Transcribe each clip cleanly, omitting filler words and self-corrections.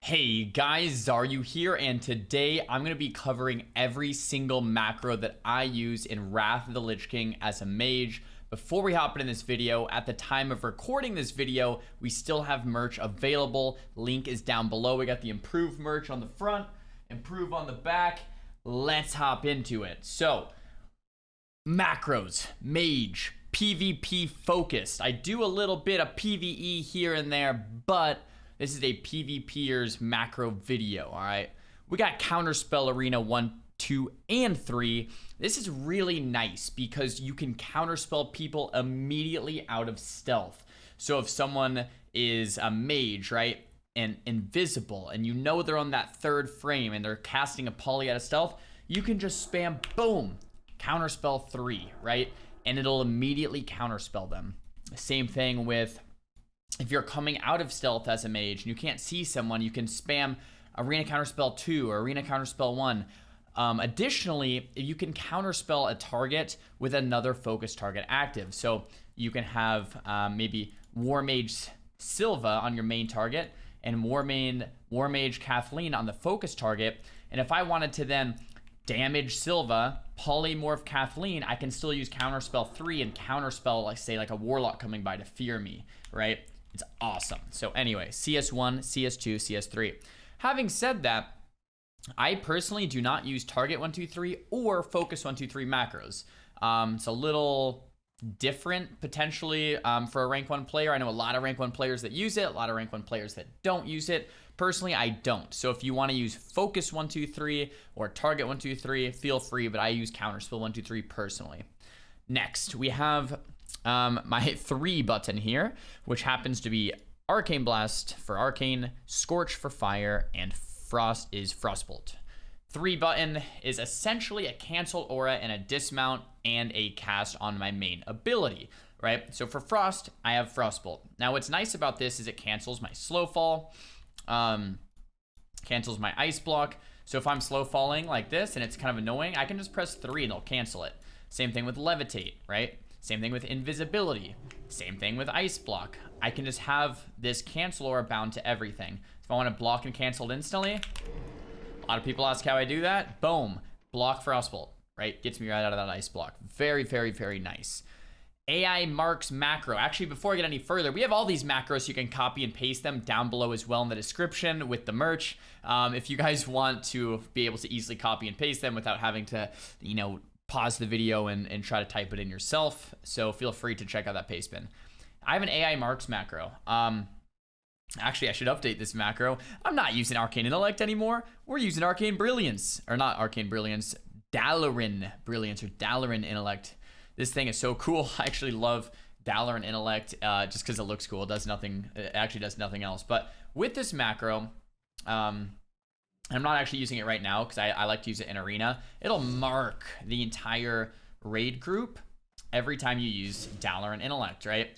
Hey guys, Xaryu here, and today I'm going to be covering every single macro that I use in Wrath of the Lich King as a mage. Before we hop into this video, at the time of recording this video, we still have merch available. Link is down below. We got the improved merch on the front, improve on the back. Let's hop into it. So, macros, mage, PvP focused. I do a little bit of PvE here and there, but this is a PvPers macro video, all right? We got Counterspell Arena 1, 2, and 3. This is really nice because you can counterspell people immediately out of stealth. So if someone is a mage, right, and invisible, and you know they're on that third frame and they're casting a poly out of stealth, you can just spam, boom, Counterspell 3, right? And it'll immediately counterspell them. Same thing with if you're coming out of stealth as a mage and you can't see someone, you can spam Arena Counterspell 2 or Arena Counterspell 1. Additionally, you can counterspell a target with another focus target active. So you can have maybe War Mage Silva on your main target and War Mage Kathleen on the focus target. And if I wanted to then damage Silva, polymorph Kathleen, I can still use Counterspell 3 and counterspell, like say, like a Warlock coming by to fear me, right? It's awesome. So anyway, CS1, CS2, CS3. Having said that, I personally do not use target 1, 2, 3 or focus 1, 2, 3 macros. It's a little different potentially for a rank 1 player. I know a lot of rank 1 players that use it, a lot of rank 1 players that don't use it. Personally, I don't. So if you want to use focus 1, 2, 3 or target 1, 2, 3, feel free, but I use counterspell 1, 2, 3 personally. Next, we have my 3 button here, which happens to be Arcane Blast for Arcane, Scorch for Fire, and Frost is Frostbolt. 3 button is essentially a cancel aura and a dismount and a cast on my main ability, right? So for Frost, I have Frostbolt. Now what's nice about this is it cancels my slow fall, cancels my ice block. So if I'm slow falling like this and it's kind of annoying, I can just press 3 and it'll cancel it. Same thing with Levitate, right? Same thing with invisibility. Same thing with ice block. I can just have this cancel aura bound to everything. If I want to block and cancel it instantly, a lot of people ask how I do that. Boom, block Frostbolt, right? Gets me right out of that ice block. Very, very, very nice. AI marks macro. Actually, before I get any further, we have all these macros. You can copy and paste them down below as well in the description with the merch. If you guys want to be able to easily copy and paste them without having to, you know, pause the video and try to type it in yourself. So feel free to check out that paste bin. I have an AI marks macro. Actually, I should update this macro. I'm not using Arcane Intellect anymore. We're using Arcane Brilliance. Or not Arcane Brilliance. Dalaran Brilliance or Dalaran Intellect. This thing is so cool. I actually love Dalaran Intellect just because it looks cool. It does nothing. It actually does nothing else. But with this macro, I'm not actually using it right now because I like to use it in Arena. It'll mark the entire raid group every time you use Dalaran Intellect, right?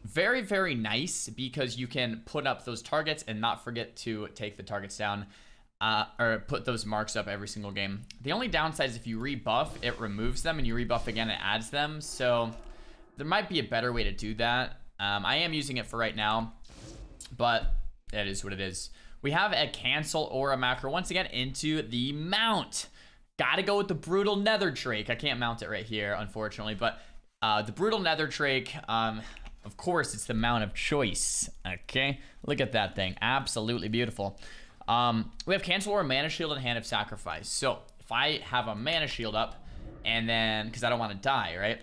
Very, very nice because you can put up those targets and not forget to take the targets down or put those marks up every single game. The only downside is if you rebuff, it removes them, and you rebuff again, it adds them. So there might be a better way to do that. I am using it for right now, but it is what it is. We have a cancel aura macro once again into the mount. Gotta go with the brutal nether drake. I can't mount it right here, unfortunately, but the brutal nether drake, of course, it's the mount of choice. Okay, look at that thing, absolutely beautiful. We have cancel aura, mana shield, and hand of sacrifice. So if I have a mana shield up, and then because I don't want to die, right?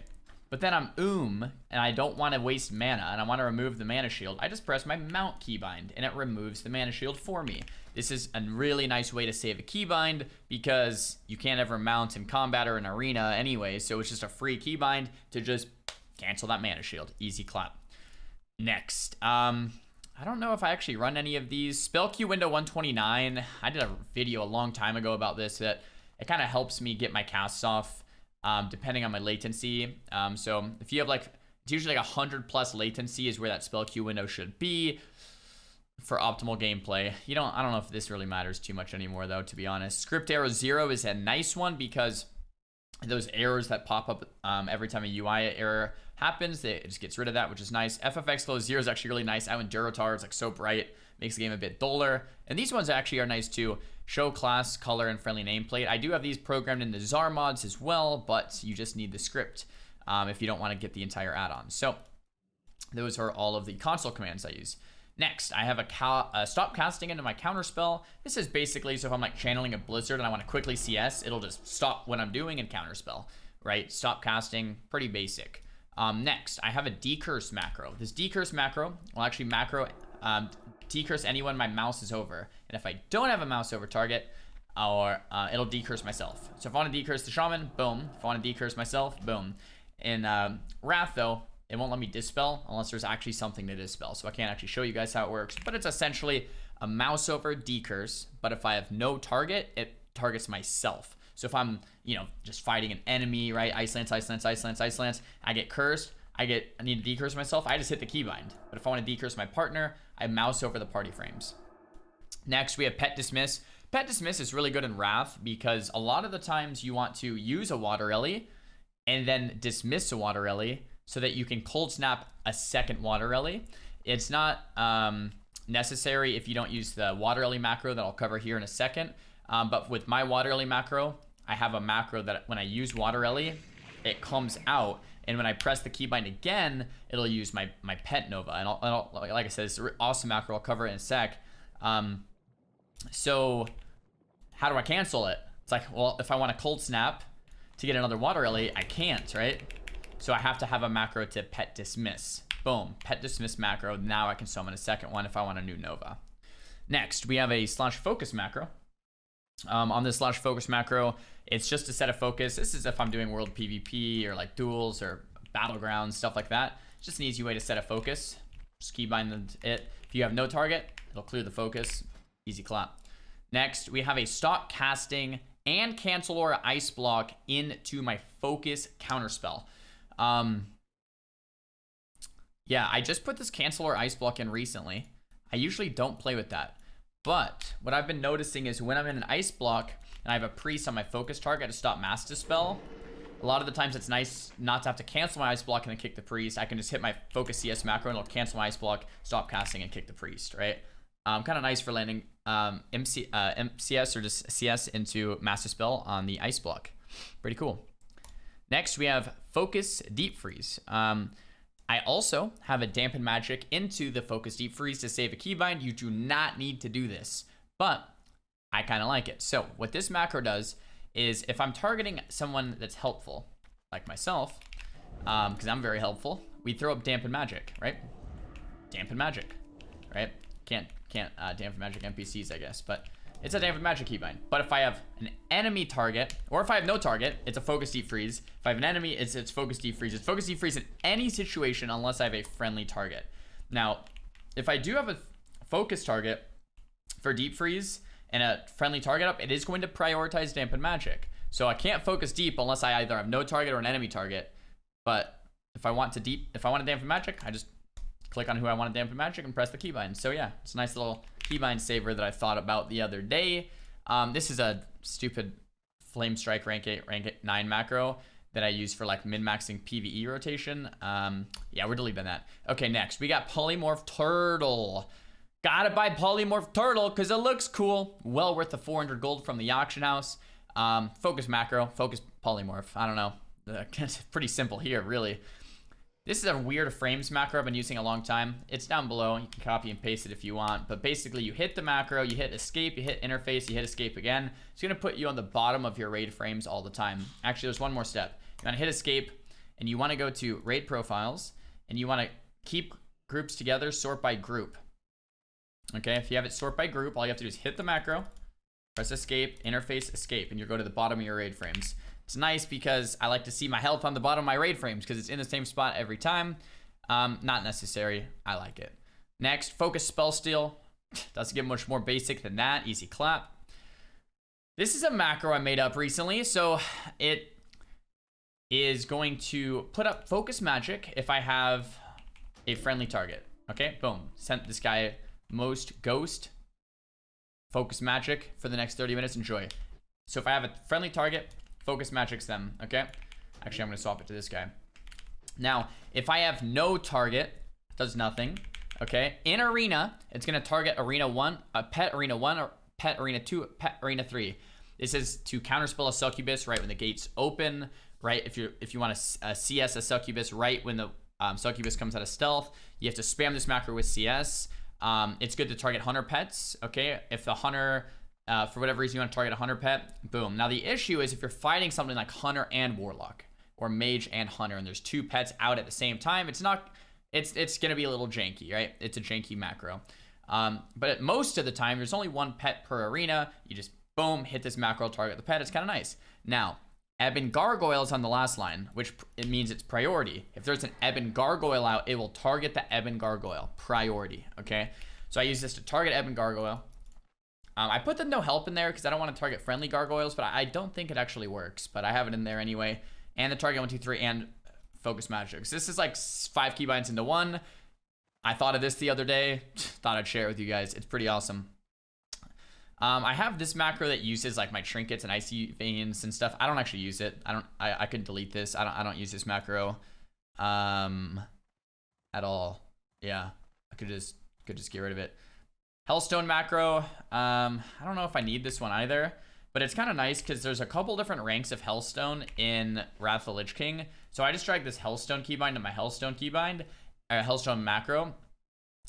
But then I'm and I don't want to waste mana, and I want to remove the mana shield. I just press my mount keybind, and it removes the mana shield for me. This is a really nice way to save a keybind because you can't ever mount in combat or in arena anyway, so it's just a free keybind to just cancel that mana shield. Easy clap. Next, I don't know if I actually run any of these. Spell queue window 129. I did a video a long time ago about this that it kind of helps me get my casts off. Depending on my latency. So if you have like, it's usually like 100+ latency is where that spell queue window should be for optimal gameplay. I don't know if this really matters too much anymore though, to be honest. Script error 0 is a nice one because those errors that pop up every time a UI error happens, it just gets rid of that, which is nice. FFX low 0 is actually really nice. Out in Durotar, it's like so bright. makes the game a bit duller. And these ones actually are nice too. Show class, color, and friendly nameplate. I do have these programmed into Xar mods as well, but you just need the script if you don't want to get the entire add-on. So those are all of the console commands I use. Next, I have a stop casting into my counter spell. This is basically, so if I'm like channeling a blizzard and I want to quickly CS, it'll just stop what I'm doing and counter spell, right? Stop casting, pretty basic. Next, I have a decurse macro. This decurse macro will actually decurse anyone my mouse is over. And if I don't have a mouse over target, or it'll decurse myself. So if I want to decurse the shaman, boom. If I want to decurse myself, boom. In Wrath though, it won't let me dispel unless there's actually something to dispel. So I can't actually show you guys how it works, but it's essentially a mouse over decurse. But if I have no target, it targets myself. So if I'm, just fighting an enemy, right? Ice Lance, I get cursed. I need to decurse myself. I just hit the keybind. But if I want to decurse my partner, I mouse over the party frames. Next, we have Pet Dismiss. Pet Dismiss is really good in Wrath because a lot of the times you want to use a Water Ellie and then dismiss a Water Ellie so that you can cold snap a second Water Ellie. It's not necessary if you don't use the Water Ellie macro that I'll cover here in a second. But with my Water Ellie macro, I have a macro that when I use Water Ellie, it comes out. And when I press the keybind again, it'll use my Pet Nova. And I'll, like I said, it's an awesome macro. I'll cover it in a sec. So how do I cancel it? It's like, well, if I want to cold snap to get another Water Ellie, I can't, right? So I have to have a macro to Pet Dismiss. Boom, Pet Dismiss macro. Now I can summon a second one if I want a new Nova. Next, we have a /focus macro. On this /focus macro, it's just a set of focus. This is if I'm doing world PvP or like duels or battlegrounds, stuff like that. It's just an easy way to set a focus. Just keybind it. If you have no target, it'll clear the focus. Easy clap. Next, we have a stop casting and cancel aura ice block into my focus counterspell. Yeah, I just put this cancel aura ice block in recently. I usually don't play with that. But what I've been noticing is when I'm in an ice block and I have a priest on my focus target to stop mass dispel, a lot of the times it's nice not to have to cancel my ice block and then kick the priest. I can just hit my focus CS macro and it'll cancel my ice block, stop casting, and kick the priest, right? Kind of nice for landing MCS or just CS into mass dispel on the ice block. Pretty cool. Next, we have focus deep freeze. I also have a dampen magic into the focus deep freeze to save a keybind. You do not need to do this, but I kind of like it. So what this macro does is if I'm targeting someone that's helpful, like myself, because I'm very helpful, we throw up dampen magic, right? Dampen magic, right? Can't dampen magic NPCs, I guess, but it's a dampen magic keybind. But if I have an enemy target, or if I have no target, it's a focus deep freeze. If I have an enemy, it's focus deep freeze. It's focus deep freeze in any situation unless I have a friendly target. Now, if I do have a focus target for deep freeze and a friendly target up, it is going to prioritize dampen magic. So I can't focus deep unless I either have no target or an enemy target. But if I want to dampen magic, I just click on who I want to dampen magic and press the keybind. So yeah, it's a nice little keybind saver that I thought about the other day. This is a stupid Flame Strike rank 9 macro that I use for like min-maxing PvE rotation. Yeah, we're deleting that. Okay, next we got Polymorph Turtle. Gotta buy Polymorph Turtle because it looks cool. Well worth the 400 gold from the auction house. Focus macro, focus Polymorph. I don't know. It's pretty simple here, really. This is a weird frames macro I've been using a long time. It's down below. You can copy and paste it if you want. But basically, you hit the macro, you hit escape, you hit interface, you hit escape again. It's going to put you on the bottom of your raid frames all the time. Actually, there's one more step. You want to hit escape, and you want to go to raid profiles, and you want to keep groups together, sort by group. Okay, if you have it sort by group, all you have to do is hit the macro, press escape, interface, escape, and you'll go to the bottom of your raid frames. It's nice because I like to see my health on the bottom of my raid frames because it's in the same spot every time. Not necessary. I like it. Next, focus spell steal. Doesn't get much more basic than that. Easy clap. This is a macro I made up recently. So it is going to put up focus magic if I have a friendly target. Okay, boom. Sent this guy most ghost focus magic for the next 30 minutes. Enjoy. So if I have a friendly target, focus magic's them, okay? Actually, I'm going to swap it to this guy. Now, if I have no target, does nothing. Okay, in arena, it's gonna target arena 1, pet arena 1, or pet arena 2, pet arena 3. This is to counterspell a succubus right when the gates open, right? If you want to CS a succubus right when the succubus comes out of stealth, you have to spam this macro with CS. It's good to target hunter pets, okay? If the hunter, for whatever reason you want to target a hunter pet, boom. Now the issue is if you're fighting something like hunter and warlock, or mage and hunter, and there's 2 pets out at the same time, it's gonna be a little janky, right? It's a janky macro. But at most of the time, there's only 1 pet per arena. You just boom, hit this macro, target the pet. It's kind of nice. Now, Ebon Gargoyle is on the last line, which it means it's priority. If there's an Ebon Gargoyle out, it will target the Ebon Gargoyle. Priority, okay? So I use this to target Ebon Gargoyle. I put the no help in there because I don't want to target friendly gargoyles, but I don't think it actually works. But I have it in there anyway. And the target 1, 2, 3, and focus magics. This is like 5 keybinds into 1. I thought of this the other day. Thought I'd share it with you guys. It's pretty awesome. I have this macro that uses like my trinkets and icy veins and stuff. I don't actually use it. I could delete this. I don't use this macro at all. Yeah, I could just get rid of it. Hellstone macro. I don't know if I need this one either, but it's kind of nice because there's a couple different ranks of Hellstone in Wrath of the Lich King. So I just drag this Hellstone keybind to my Hellstone keybind, Hellstone macro,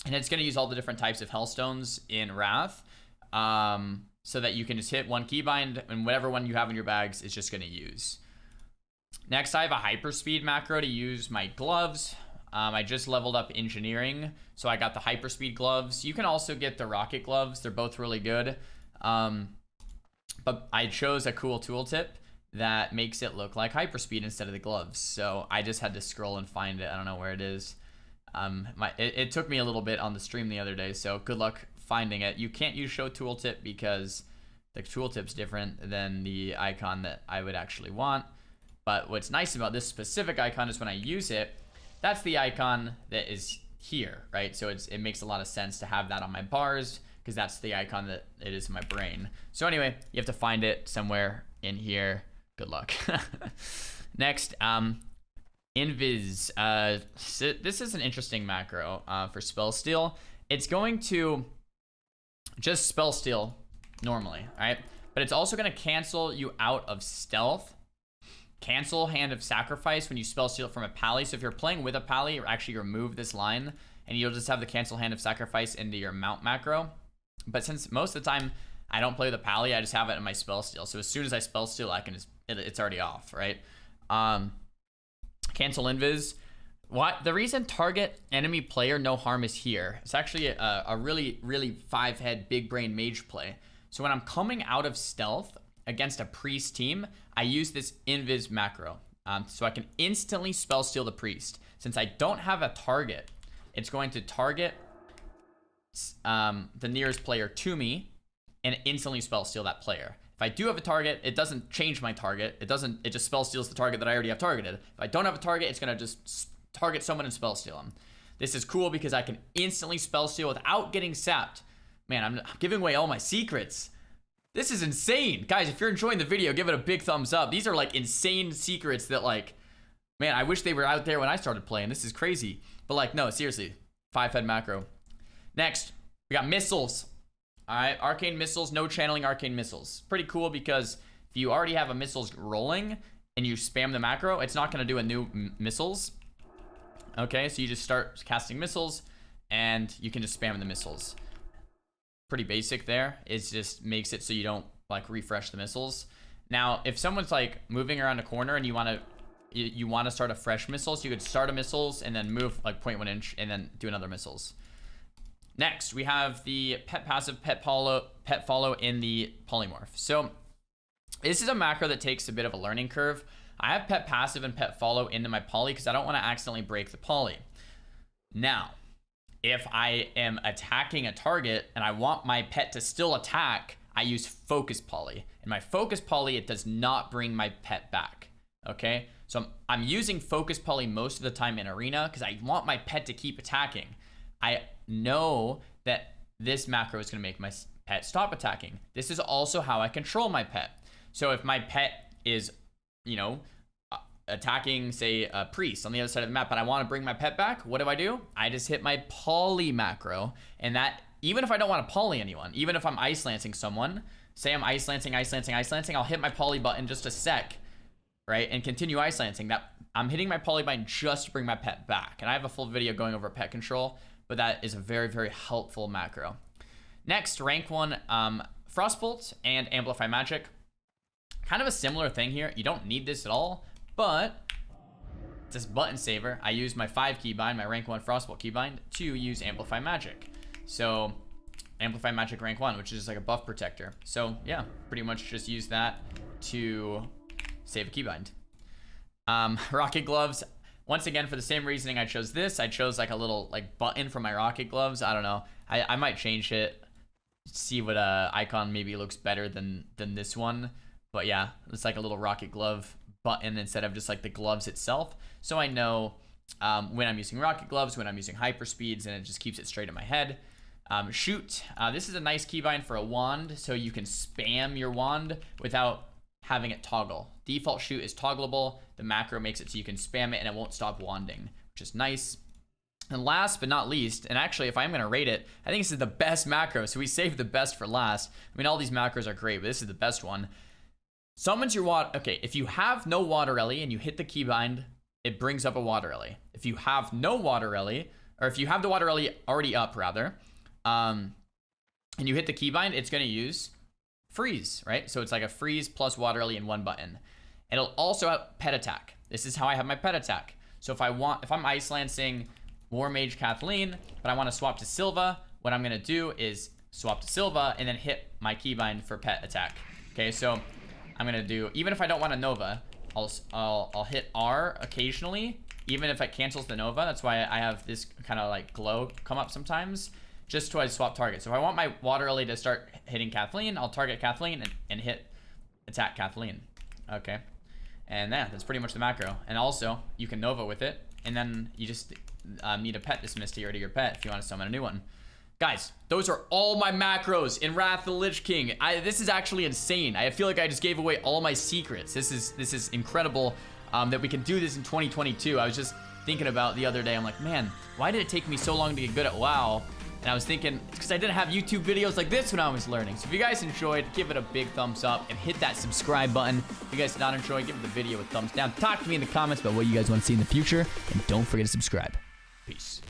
and it's going to use all the different types of Hellstones in Wrath. So that you can just hit 1 keybind and whatever one you have in your bags is just going to use. Next, I have a hyperspeed macro to use my gloves. I just leveled up engineering, so I got the hyperspeed gloves. You can also get the rocket gloves. They're both really good. But I chose a cool tooltip that makes it look like hyperspeed instead of the gloves. So I just had to scroll and find it. I don't know where it is. It took me a little bit on the stream the other day, so good luck finding it. You can't use show tooltip because the tooltip's different than the icon that I would actually want. But what's nice about this specific icon is when I use it, that's the icon that is here, right? So it makes a lot of sense to have that on my bars because that's the icon that it is in my brain. So anyway, you have to find it somewhere in here. Good luck. Next, Invis. This is an interesting macro for spell steal. It's going to just spell steal normally, all right? But it's also going to cancel you out of stealth. Cancel Hand of Sacrifice when you spell steal from a pally. So if you're playing with a pally, actually remove this line and you'll just have the cancel Hand of Sacrifice into your mount macro. But since most of the time I don't play with a pally, I just have it in my spell steal. So as soon as I spell steal, I can just it's already off, right? Cancel Invis. What the reason target enemy player no harm is here. It's actually a really 5-head big brain mage play. So when I'm coming out of stealth against a priest team, I use this Invis macro. So I can instantly spell steal the priest. Since I don't have a target, it's going to target the nearest player to me and instantly spell steal that player. If I do have a target, it doesn't change my target. It just spell steals the target that I already have targeted. If I don't have a target, it's gonna just target someone and spell steal them. This is cool because I can instantly spell steal without getting sapped. Man, I'm giving away all my secrets. This is insane. Guys, if you're enjoying the video, give it a big thumbs up. These are like insane secrets that like, man, I wish they were out there when I started playing. This is crazy. But like, no, seriously, 5-head macro. Next, we got missiles. All right, arcane missiles, no channeling arcane missiles. Pretty cool because if you already have a missiles rolling and you spam the macro, it's not gonna do a new missiles. Okay, so you just start casting missiles and you can just spam the missiles. Pretty basic there. It just makes it so you don't like refresh the missiles. Now, if someone's like moving around a corner and you want to start a fresh missile, so you could start a missiles and then move like 0.1 inch and then do another missiles. Next, we have the pet passive, pet follow in the polymorph. So this is a macro that takes a bit of a learning curve. I have pet passive and pet follow into my poly because I don't want to accidentally break the poly. Now, if I am attacking a target and I want my pet to still attack, I use focus poly. In my focus poly, it does not bring my pet back. Okay, so I'm using focus poly most of the time in arena because I want my pet to keep attacking. I know that this macro is going to make my pet stop attacking. This is also how I control my pet. So if my pet is, you know, attacking, say, a priest on the other side of the map, but I want to bring my pet back. What do? I just hit my poly macro, and that, even if I don't want to poly anyone, even if I'm ice lancing someone, say I'm ice lancing, I'll hit my poly button just a sec, right, and continue ice lancing. That I'm hitting my poly button just to bring my pet back, and I have a full video going over pet control, but that is a very, very helpful macro. Next, rank 1, Frostbolt and Amplify Magic. Kind of a similar thing here. You don't need this at all, but it's this button saver. I use my 5 keybind, my rank 1 Frostbolt keybind, to use Amplify Magic. So Amplify Magic rank 1, which is like a buff protector. So yeah, pretty much just use that to save a keybind. Rocket Gloves, once again, for the same reasoning I chose this. I chose like a little like button for my Rocket Gloves. I don't know. I might change it, see what icon maybe looks better than this one. But yeah, it's like a little Rocket Glove button instead of just like the gloves itself. So I know when I'm using Rocket Gloves, when I'm using hyper speeds, and it just keeps it straight in my head. Shoot, this is a nice keybind for a wand, so you can spam your wand without having it toggle. Default shoot is toggleable. The macro makes it so you can spam it and it won't stop wanding, which is nice. And last but not least, and actually if I'm going to rate it, I think this is the best macro, so we saved the best for last. I mean, all these macros are great, but this is the best one. Summons your water. Okay, if you have no water rally and you hit the keybind, it brings up a water rally. If you have no water rally, or if you have the water rally already up rather, and you hit the keybind, it's going to use freeze, right? So it's like a freeze plus water rally in one button. It'll also have pet attack. This is how I have my pet attack. So if I'm ice lancing War Mage Kathleen, but I want to swap to Silva, what I'm going to do is swap to Silva and then hit my keybind for pet attack. Okay, so I'm going to do, even if I don't want a Nova, I'll hit R occasionally, even if it cancels the Nova. That's why I have this kind of like glow come up sometimes, just to swap target. So if I want my water lily to start hitting Kathleen, I'll target Kathleen and hit attack Kathleen. Okay, and that's pretty much the macro. And also, you can Nova with it, and then you just need a pet dismiss to your pet if you want to summon a new one. Guys, those are all my macros in Wrath of the Lich King. This is actually insane. I feel like I just gave away all my secrets. This is incredible that we can do this in 2022. I was just thinking about the other day. I'm like, man, why did it take me so long to get good at WoW? And I was thinking, it's because I didn't have YouTube videos like this when I was learning. So if you guys enjoyed, give it a big thumbs up and hit that subscribe button. If you guys did not enjoy, give the video a thumbs down. Talk to me in the comments about what you guys want to see in the future. And don't forget to subscribe. Peace.